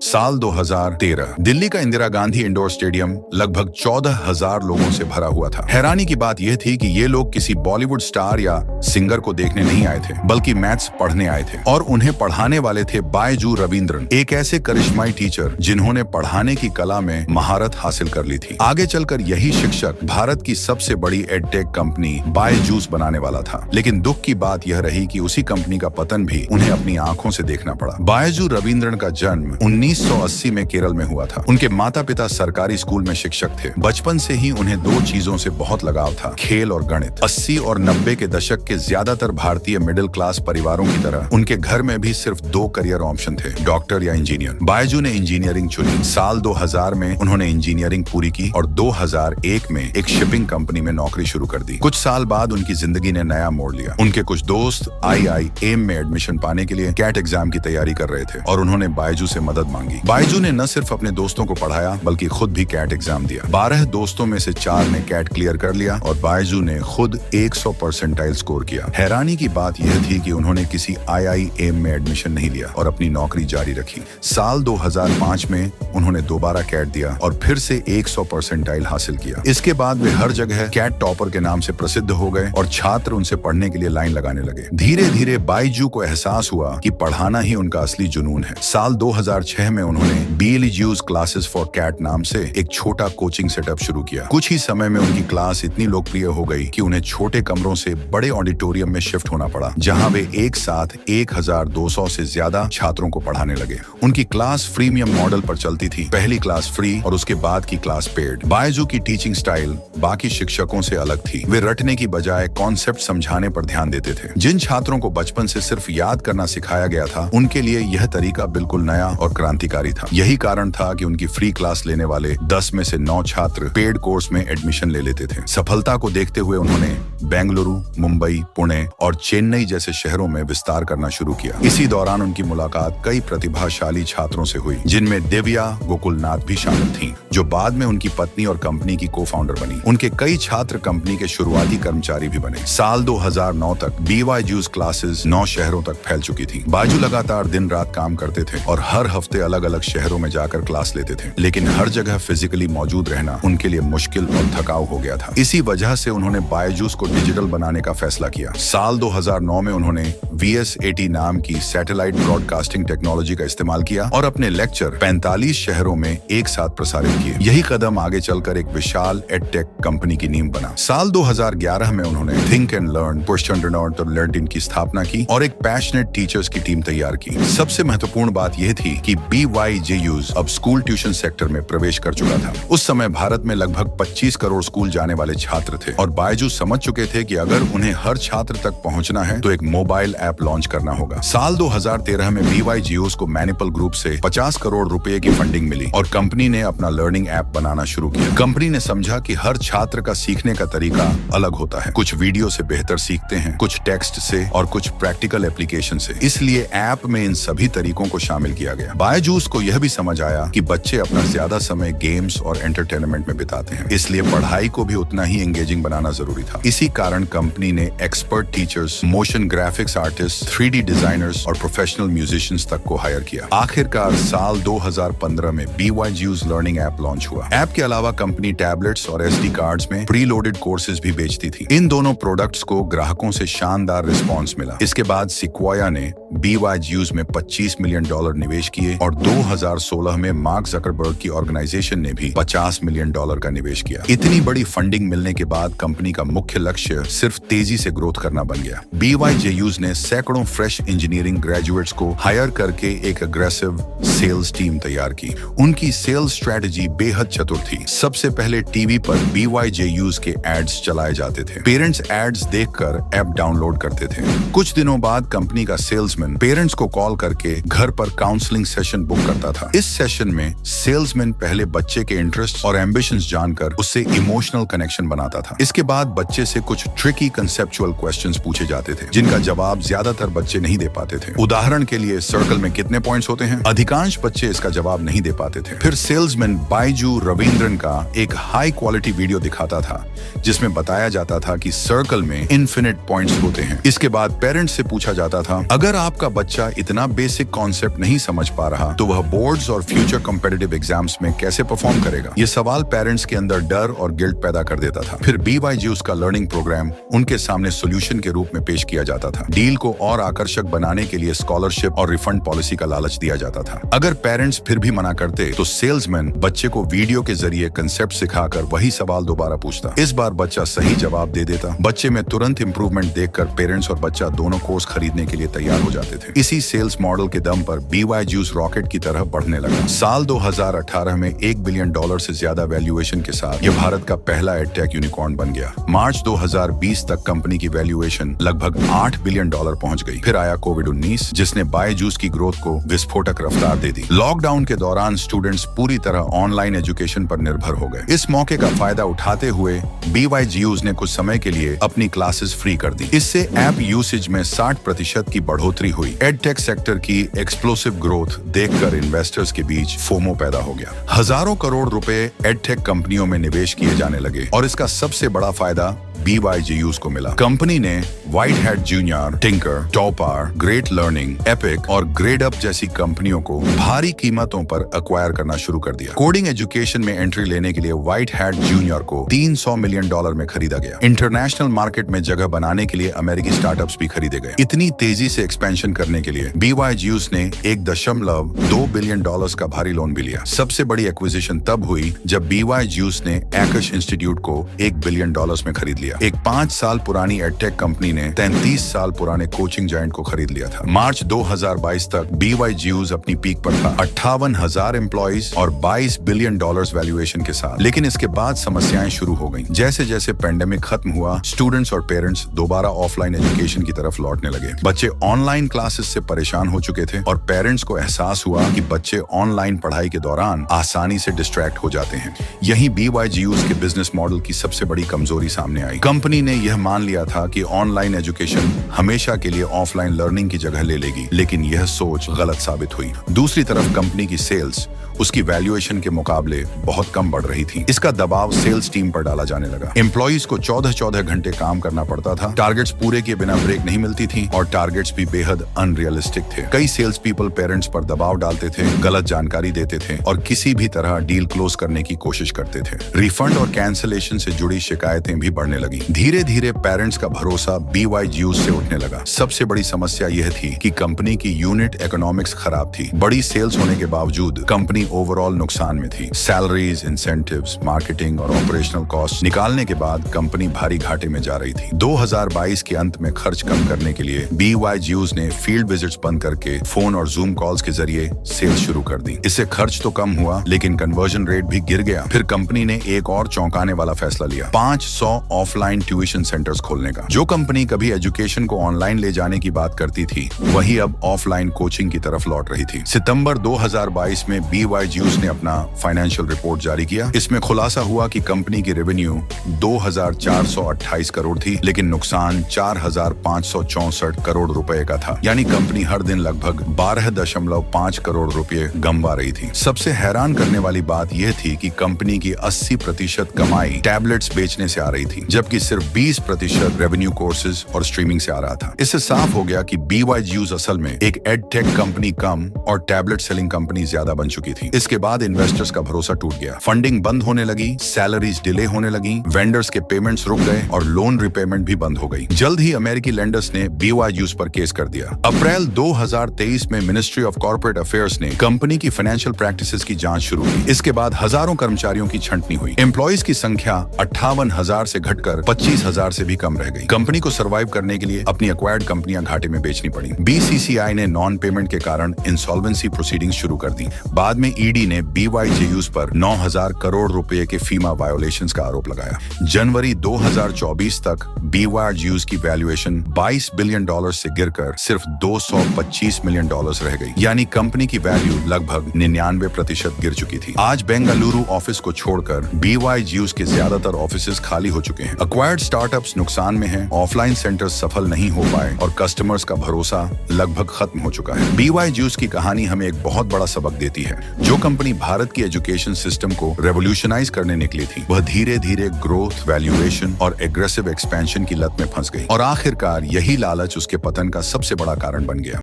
साल 2013 दिल्ली का Indira Gandhi indoor stadium लगभग 14,000 लोगों से भरा हुआ था। हैरानी की बात यह थी कि ये लोग किसी बॉलीवुड स्टार या सिंगर को देखने नहीं आए थे, बल्कि मैथ्स पढ़ने आए थे। और उन्हें पढ़ाने वाले थे बायजू रविंद्रन, एक ऐसे करिश्माई टीचर जिन्होंने पढ़ाने की कला में महारत हासिल कर ली थी। आगे चलकर यही शिक्षक भारत की सबसे बड़ी एडटेक कंपनी बायजूस बनाने वाला था। लेकिन दुख की बात यह रही कि उसी कंपनी का पतन भी उन्हें अपनी आंखों से देखना पड़ा। बायजू रविंद्रन का जन्म 1980 में केरल में हुआ था। उनके माता पिता सरकारी स्कूल में शिक्षक थे। बचपन से ही उन्हें दो चीजों से बहुत लगाव था, खेल और गणित। 80 और 90 के दशक के ज्यादातर भारतीय मिडिल क्लास परिवारों की तरह उनके घर में भी सिर्फ दो करियर ऑप्शन थे, डॉक्टर या इंजीनियर। बायजू ने इंजीनियरिंग चुनी। साल 2000 में उन्होंने इंजीनियरिंग पूरी की और 2001 में एक शिपिंग कंपनी में नौकरी शुरू कर दी। कुछ साल बाद उनकी जिंदगी ने नया मोड़ लिया। उनके कुछ दोस्त IIM में एडमिशन पाने के लिए कैट एग्जाम की तैयारी कर रहे थे और उन्होंने बायजू से मदद मांगी। बायजू ने न सिर्फ अपने दोस्तों को पढ़ाया बल्कि खुद भी कैट एग्जाम दिया। 12 दोस्तों में से 4 ने कैट क्लियर कर लिया और बायजू ने खुद 100 परसेंटाइल स्कोर किया। हैरानी की बात यह थी कि उन्होंने किसी IIM में एडमिशन नहीं लिया और अपनी नौकरी जारी रखी। साल 2005 में उन्होंने दोबारा कैट दिया और फिर से 100 परसेंटाइल हासिल किया। इसके बाद वे हर जगह कैट टॉपर के नाम से प्रसिद्ध हो गए और छात्र उनसे पढ़ने के लिए लाइन लगाने लगे। धीरे धीरे बायजू को एहसास हुआ कि पढ़ाना ही उनका असली जुनून है। साल 2006 में उन्होंने BLGU's क्लासेस फॉर कैट नाम से एक छोटा कोचिंग सेटअप शुरू किया। कुछ ही समय में उनकी क्लास इतनी लोकप्रिय हो गई कि उन्हें छोटे कमरों से बड़े ऑडिटोरियम में शिफ्ट होना पड़ा, जहां वे एक साथ 1200 से ज्यादा छात्रों को पढ़ाने लगे। उनकी क्लास फ्रीमियम मॉडल पर चलती थी, पहली क्लास फ्री और उसके बाद की क्लास पेड। बायजू की टीचिंग स्टाइल बाकी शिक्षकों से अलग थी। वे रटने की बजाय कॉन्सेप्ट समझाने पर ध्यान देते थे। जिन छात्रों को बचपन से सिर्फ याद करना सिखाया गया था, उनके लिए यह तरीका बिल्कुल नया और क्रांतिकारी था। यही कारण था कि उनकी फ्री क्लास लेने वाले 10 में से 9 छात्र पेड कोर्स में एडमिशन ले लेते थे। सफलता को देखते हुए उन्होंने बेंगलुरु, मुंबई, पुणे और चेन्नई जैसे शहरों में विस्तार करना शुरू किया। इसी दौरान उनकी मुलाकात कई प्रतिभाशाली छात्रों से हुई, जिनमें दिव्या गोकुलनाथ भी शामिल थीं, जो बाद में उनकी पत्नी और कंपनी की को फाउंडर बनी। उनके कई छात्र कंपनी के शुरुआती कर्मचारी भी बने। साल 2009 तक BYJU's क्लासेस 9 शहरों तक फैल चुकी थी। बायजू लगातार दिन रात काम करते थे और हर हफ्ते अलग अलग शहरों में जाकर क्लास लेते थे, लेकिन हर जगह फिजिकली मौजूद रहना उनके लिए मुश्किल और थकाऊ हो गया था। इसी वजह से उन्होंने बायजूस को डिजिटल बनाने का फैसला किया। साल 2009 में उन्होंने VS80 नाम की सैटेलाइट ब्रॉडकास्टिंग टेक्नोलॉजी का इस्तेमाल किया और अपने लेक्चर 45 शहरों में एक साथ प्रसारित किए। यही कदम आगे चलकर एक विशाल एडटेक कंपनी की नींव बना। साल 2011 में उन्होंने थिंक एंड लर्न LinkedIn की स्थापना की और एक पैशनेट टीचर्स की टीम तैयार की। सबसे महत्वपूर्ण बात यह थी कि BYJU's अब स्कूल ट्यूशन सेक्टर में प्रवेश कर चुका था। उस समय भारत में लगभग 25 करोड़ स्कूल जाने वाले छात्र थे और बायजू समझ चुके थे कि अगर उन्हें हर छात्र तक पहुंचना है तो एक मोबाइल ऐप लॉन्च करना होगा। साल 2013 में BYJU's को मैनिपल ग्रुप से 50 करोड़ रुपए की फंडिंग मिली और कंपनी ने अपना लर्निंग ऐप बनाना शुरू किया। कंपनी ने समझा कि हर छात्र का सीखने का तरीका अलग होता है। कुछ वीडियो से बेहतर सीखते हैं, कुछ टेक्स्ट से और कुछ प्रैक्टिकल एप्लीकेशन से। इसलिए ऐप में इन सभी तरीकों को शामिल किया गया। बायजूस को यह भी समझ आया कि बच्चे अपना ज्यादा समय गेम्स और एंटरटेनमेंट में बिताते हैं, इसलिए पढ़ाई को भी उतना ही एंगेजिंग बनाना जरूरी था। इसी कारण कंपनी ने expert teachers, motion graphics artist, 3D designers और प्रोफेशनल म्यूजिशियंस तक को हायर किया। आखिरकार साल 2015 में BYJU's लर्निंग ऐप लॉन्च हुआ। ऐप के अलावा कंपनी टैबलेट्स और SD कार्ड्स में प्री लोडेड कोर्सेज भी बेचती थी। इन दोनों प्रोडक्ट्स को ग्राहकों से शानदार रिस्पॉन्स मिला। इसके बाद सिक्वोया ने BYJU's में $25 मिलियन निवेश किए और 2016 में मार्क जकरबर्ग की ऑर्गेनाइजेशन ने भी $50 मिलियन का निवेश किया। इतनी बड़ी फंडिंग मिलने के बाद कंपनी का मुख्य लक्ष्य सिर्फ तेजी से ग्रोथ करना बन गया। BYJU's ने सैकड़ों फ्रेश इंजीनियरिंग ग्रेजुएट्स को हायर करके एक अग्रेसिव सेल्स टीम तैयार की। उनकी सेल्स स्ट्रेटजी बेहद चतुर थी। सबसे पहले टीवी पर BYJU's के एड्स चलाए जाते थे। पेरेंट्स एड्स देखकर ऐप डाउनलोड करते थे। कुछ दिनों बाद कंपनी का सेल्समैन पेरेंट्स को कॉल करके घर पर काउंसलिंग सेशन बुक करता था। इस सेशन में सेल्समैन पहले बच्चे के इंटरेस्ट और एम्बिशंस जानकर उससे इमोशनल कनेक्शन बनाता था। इसके बाद बच्चे से कुछ ट्रिकी कंसेप्चुअल क्वेश्चंस पूछे जाते थे जिनका जवाब ज्यादातर बच्चे नहीं दे पाते थे। उदाहरण के लिए सर्कल में कितने पॉइंट्स होते हैं? अधिकांश बच्चे इसका जवाब नहीं दे पाते थे। फिर सेल्समैन बाइजू रविंद्रन का एक हाई क्वालिटी वीडियो दिखाता था जिसमें बताया जाता था कि सर्कल में इनफिनिट पॉइंट्स होते हैं। इसके बाद पेरेंट्स से पूछा जाता था, अगर आपका बच्चा इतना बेसिक कॉन्सेप्ट नहीं समझ पा रहा तो वह बोर्ड्स और फ्यूचर कॉम्पिटिटिव एग्जाम्स में कैसे परफॉर्म करेगा? ये सवाल पेरेंट्स के अंदर डर और गिल्ट पैदा कर देता था। फिर BYGU's का लर्निंग प्रोग्राम उनके सामने सोल्यूशन के रूप में पेश किया जाता था। डील को और आकर्षक बनाने के लिए स्कॉलरशिप और रिफंड पॉलिसी का लालच दिया जाता था। अगर पेरेंट्स फिर भी मना करते तो सेल्समैन बच्चे को वीडियो के जरिए कंसेप्ट सिखाकर वही सवाल दोबारा पूछता। इस बार बच्चा सही जवाब दे देता। बच्चे में तुरंत इंप्रूवमेंट देखकर पेरेंट्स और बच्चा दोनों कोर्स खरीदने के लिए तैयार हो जाते थे। इसी सेल्स मॉडल के दम पर BYGU's रॉकेट की तरह बढ़ने लगा। साल 2018 में $1 बिलियन से ज्यादा वैल्यूएशन के साथ यह भारत का पहला एडटेक यूनिकॉर्न बन गया। मार्च 2020 तक कंपनी की वैल्यूएशन लगभग $8 बिलियन पहुंच गई। फिर आया कोविड-19 जिसने BYGU's की ग्रोथ को विस्फोटक रफ्तार दे दी। लॉकडाउन के दौरान स्टूडेंट्स पूरी तरह ऑनलाइन एजुकेशन पर निर्भर हो गए। इस मौके का फायदा उठाते हुए BYGU's ने कुछ समय के लिए अपनी क्लासेस फ्री कर दी। इससे ऐप यूसेज में 60% की बढ़ोतरी हुई। एडटेक सेक्टर की एक्सप्लोसिव ग्रोथ देखकर इन्वेस्टर्स के बीच फोमो पैदा हो गया। हजारों करोड़ रुपए एडटेक कंपनियों में निवेश किए जाने लगे और इसका सबसे बड़ा फायदा BYGU's को मिला। कंपनी ने white hat junior, tinker, topper, great learning, epic और ग्रेड अप जैसी कंपनियों को भारी कीमतों पर एक्वायर करना शुरू कर दिया। कोडिंग एजुकेशन में एंट्री लेने के लिए व्हाइट हैट जूनियर को $300 मिलियन में खरीदा गया। इंटरनेशनल मार्केट में जगह बनाने के लिए अमेरिकी स्टार्टअप्स भी खरीदे गए। इतनी तेजी से एक्सपेंशन करने के लिए BYGU's ने $1.2 बिलियन का भारी लोन भी लिया। सबसे बड़ी एक्विजिशन तब हुई जब BYGU's ने ACUSH इंस्टीट्यूट को $1 बिलियन में खरीद लिया। एक 5 साल पुरानी एडटेक कंपनी ने 33 साल पुराने कोचिंग जायंट को खरीद लिया था। मार्च 2022 तक BYGU's अपनी पीक पर था, 58,000 एम्प्लॉइज और $22 बिलियन वैल्यूएशन के साथ। लेकिन इसके बाद समस्याएं शुरू हो गईं। जैसे जैसे पेंडेमिक खत्म हुआ, स्टूडेंट्स और पेरेंट्स दोबारा ऑफलाइन एजुकेशन की तरफ लौटने लगे। बच्चे ऑनलाइन क्लासेस से परेशान हो चुके थे और पेरेंट्स को एहसास हुआ कि बच्चे ऑनलाइन पढ़ाई के दौरान आसानी से डिस्ट्रैक्ट हो जाते हैं। यही BYGU's के बिजनेस मॉडल की सबसे बड़ी कमजोरी सामने आई। कंपनी ने यह मान लिया था कि ऑनलाइन एजुकेशन हमेशा के लिए ऑफलाइन लर्निंग की जगह ले लेगी, लेकिन यह सोच गलत साबित हुई। दूसरी तरफ कंपनी की सेल्स उसकी वैल्यूएशन के मुकाबले बहुत कम बढ़ रही थी। इसका दबाव सेल्स टीम पर डाला जाने लगा। एम्प्लॉइज को 14-14 घंटे काम करना पड़ता था, टारगेट्स पूरे किए बिना ब्रेक नहीं मिलती थी और टारगेट्स भी बेहद अनरियलिस्टिक थे। कई सेल्स पीपल पेरेंट्स पर दबाव डालते थे, गलत जानकारी देते थे और किसी भी तरह डील क्लोज करने की कोशिश करते थे। रिफंड और कैंसिलेशन से जुड़ी शिकायतें भी बढ़ने लगी। धीरे धीरे पेरेंट्स का भरोसा BYGU's से उठने लगा। सबसे बड़ी समस्या यह थी कि कंपनी की यूनिट इकोनॉमिक्स खराब थी। बड़ी सेल्स होने के बावजूद कंपनी ओवरऑल नुकसान में थी। सैलरीज, इंसेंटिव्स, मार्केटिंग और ऑपरेशनल कॉस्ट निकालने के बाद कंपनी भारी घाटे में जा रही थी। 2022 के अंत में खर्च कम करने के लिए BYGU's ने फील्ड विजिट्स बंद करके फोन और जूम कॉल्स के जरिए सेल्स शुरू कर दी। इससे खर्च तो कम हुआ लेकिन कन्वर्जन रेट भी गिर गया। फिर कंपनी ने एक और चौंकाने वाला फैसला लिया, 500 ऑफलाइन ट्यूशन सेंटर्स खोलने का। जो कंपनी कभी एजुकेशन को ऑनलाइन ले जाने की बात करती थी, वही अब ऑफलाइन कोचिंग की तरफ लौट रही थी। सितंबर 2022 में BYGU's ने अपना फाइनेंशियल रिपोर्ट जारी किया। इसमें खुलासा हुआ कि कंपनी की रेवेन्यू 2,428 करोड़ थी, लेकिन नुकसान 4,564 करोड़ रुपए का था। यानी कंपनी हर दिन लगभग 12.5 करोड़ रुपए गंवा रही थी। सबसे हैरान करने वाली बात यह थी कि कंपनी की 80% कमाई टैबलेट्स बेचने से आ रही थी, जबकि सिर्फ 20% रेवेन्यू कोर्सेज और स्ट्रीमिंग से आ रहा था। इससे साफ हो गया कि BYGU's असल में एक एडटेक कंपनी कम और टैबलेट सेलिंग कंपनी ज्यादा बन चुकी थी। इसके बाद इन्वेस्टर्स का भरोसा टूट गया, फंडिंग बंद होने लगी, सैलरीज डिले होने लगी, वेंडर्स के पेमेंट्स रुक गए और लोन रिपेमेंट भी बंद हो गई। जल्द ही अमेरिकी लेंडर्स ने BYGU's पर केस कर दिया। अप्रैल 2023 में मिनिस्ट्री ऑफ कॉर्पोरेट अफेयर्स ने कंपनी की फाइनेंशियल प्रैक्टिसेस की जांच शुरू की। इसके बाद हजारों कर्मचारियों की छंटनी हुई। एम्प्लॉइज की संख्या 58,000 से घटकर 25,000 से भी कम रह गई। कंपनी को सर्वाइव करने के लिए अपनी एक्वायर्ड कंपनियां घाटे में बेचनी पड़ी। BCCI ने नॉन पेमेंट के कारण इंसॉल्वेंसी प्रोसीडिंग्स शुरू कर दी। बाद में में ईडी ने BYJUs पर 9,000 करोड़ रुपए के फीमा वायोलेशंस का आरोप लगाया। जनवरी 2024 तक BYJUs की वैल्यूएशन $22 बिलियन से गिरकर सिर्फ $225 मिलियन रह गई, यानी कंपनी की वैल्यू लगभग 99% गिर चुकी थी। आज बेंगलुरु ऑफिस को छोड़कर BYJUs के ज्यादातर ऑफिसेज खाली हो चुके हैं। एक्वायर्ड स्टार्टअप्स नुकसान में हैं, ऑफलाइन सेंटर्स सफल नहीं हो पाए और कस्टमर्स का भरोसा लगभग खत्म हो चुका है। BYJUs की कहानी हमें एक बहुत बड़ा सबक देती है। जो कंपनी भारत की एजुकेशन सिस्टम को रेवोल्यूशनाइज करने निकली थी, वह धीरे धीरे ग्रोथ, वैल्यूएशन और एग्रेसिव एक्सपेंशन की लत में फंस गई और आखिरकार यही लालच उसके पतन का सबसे बड़ा कारण बन गया।